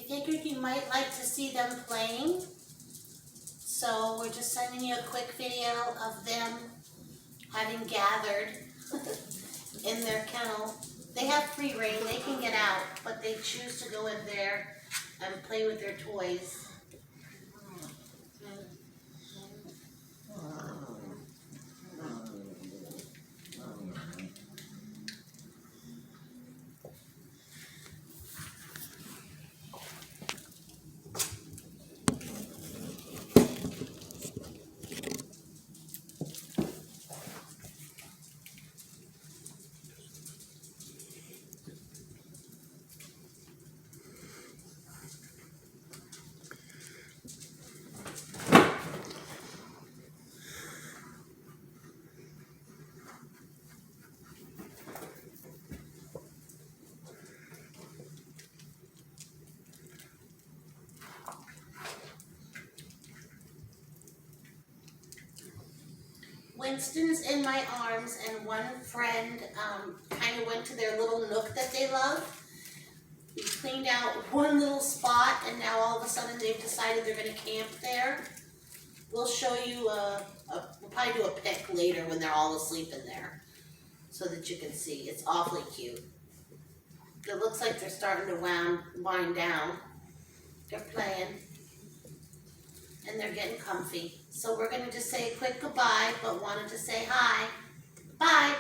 figured you might like to see them playing. So we're just sending you a quick video of them having gathered in their kennel. They have free rein, they can get out, but they choose to go in there and play with their toys. Winston's in my arms, and one friend kind of went to their little nook that they love. We cleaned out one little spot, and now all of a sudden they've decided they're going to camp there. We'll show you, we'll probably do a pic later when they're all asleep in there so that you can see. It's awfully cute. It looks like they're starting to wind down. They're playing. And they're getting comfy. So we're going to just say a quick goodbye, but wanted to say hi. Bye.